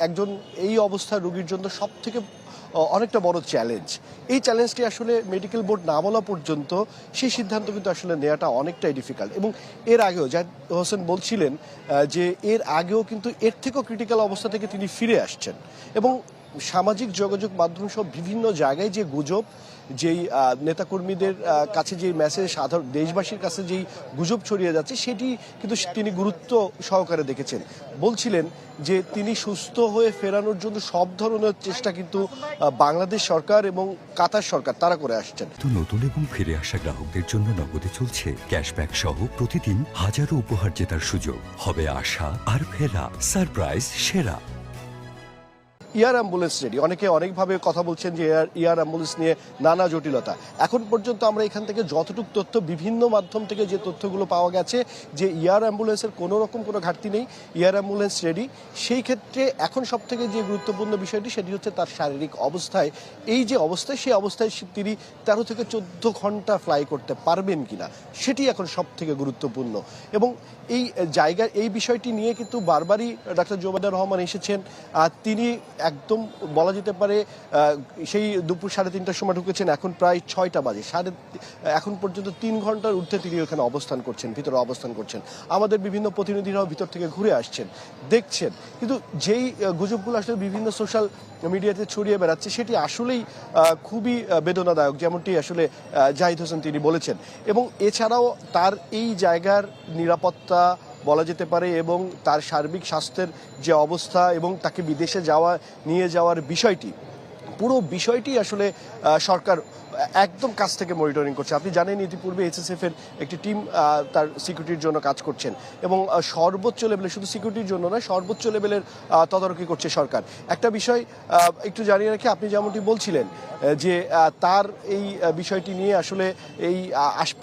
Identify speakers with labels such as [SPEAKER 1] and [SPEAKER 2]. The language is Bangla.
[SPEAKER 1] একজন এই অবস্থার রোগীর জন্য সবথেকে অনেকটা বড় চ্যালেঞ্জ। এই চ্যালেঞ্জটি আসলে মেডিকেল বোর্ড না বলা পর্যন্ত সেই সিদ্ধান্ত কিন্তু আসলে নেওয়াটা অনেকটাই ডিফিকাল্ট। এবং এর আগেও জাহিদ হোসেন বলছিলেন যে এর আগেও কিন্তু এর থেকেও ক্রিটিক্যাল অবস্থা থেকে তিনি ফিরে আসছেন। এবং সামাজিক যোগাযোগ মাধ্যম সব বিভিন্ন জায়গায় যে গুজব, যেই নেতাকর্মীদের কাছে যেই মেসেজ, সাধারণ দেশবাসীর কাছে যেই গুজব ছড়িয়ে যাচ্ছে, সেটি কিন্তু তিনি গুরুত্ব সহকারে দেখেছেন। বলছিলেন যে তিনি সুস্থ হয়ে ফেরানোর জন্য সব ধরনের চেষ্টা কিন্তু বাংলাদেশ সরকার এবং কাতার সরকার তারা করে আসছেন।
[SPEAKER 2] নতুন এবং ফিরে আসা গ্রাহকদের জন্য নগদে চলছে ক্যাশব্যাক সহ প্রতিদিন হাজারো উপহার জেতার সুযোগ। হবে আশা আর ফেরা সারপ্রাইজ সেরা।
[SPEAKER 1] Air ambulance ready. অনেকে অনেকভাবে কথা বলছেন যে এয়ার অ্যাম্বুলেন্স নিয়ে নানা জটিলতা। এখন পর্যন্ত আমরা এখান থেকে যতটুকু তথ্য, বিভিন্ন মাধ্যম থেকে যে তথ্যগুলো পাওয়া গেছে, যে এয়ার অ্যাম্বুলেন্সের কোনো রকম কোনো ঘাটতি নেই, এয়ার অ্যাম্বুলেন্স রেডি। সেই ক্ষেত্রে এখন সব থেকে যে গুরুত্বপূর্ণ বিষয়টি সেটি হচ্ছে তার শারীরিক অবস্থায়। এই যে অবস্থায়, সেই অবস্থায় তিনি 13 থেকে 14 ঘন্টা ফ্লাই করতে পারবেন কিনা, সেটি এখন সব থেকে গুরুত্বপূর্ণ। এবং এই জায়গায় এই বিষয়টি নিয়ে কিন্তু বারবারই ডাক্তার জোবায়দা রহমান এসেছেন। তিনি একদম বলা যেতে পারে সেই দুপুর 3:30টার সময় ঢুকেছেন, এখন প্রায় 6টা বাজে। এখন পর্যন্ত 3 ঘন্টার ঊর্ধ্বে তিনি ওখানে অবস্থান করছেন, ভিতরে অবস্থান করছেন। আমাদের বিভিন্ন প্রতিনিধিরাও ভিতর থেকে ঘুরে আসছেন, দেখছেন। কিন্তু যেই গুজবগুলো আসলে বিভিন্ন সোশ্যাল মিডিয়াতে ছড়িয়ে বেড়াচ্ছে, সেটি আসলেই খুবই বেদনাদায়ক, যেমনটি আসলে জাহিদ হোসেন তিনি বলেছেন। এবং এছাড়াও তার এই জায়গার নিরাপত্তা বলা যেতে পারে এবং তার সার্বিক স্বাস্থ্যের যে অবস্থা এবং তাকে বিদেশে নিয়ে যাওয়ার বিষয়টি, পুরো বিষয়টি আসলে সরকার একদম কাছ থেকে মনিটরিং করছে। আপনি জানেন ইতিপূর্বে এসএসএফ এর একটি টিম তার সিকিউরিটির জন্য কাজ করছেন এবং সর্বোচ্চ লেভেলে, শুধু সিকিউরিটির জন্য নয়, সর্বোচ্চ লেভেলের তদারকি করছে সরকার। একটা বিষয় একটু জানিয়ে রাখি, আপনি যেমনটি বলছিলেন যে তার এই বিষয়টি নিয়ে আসলে এই আশপাশ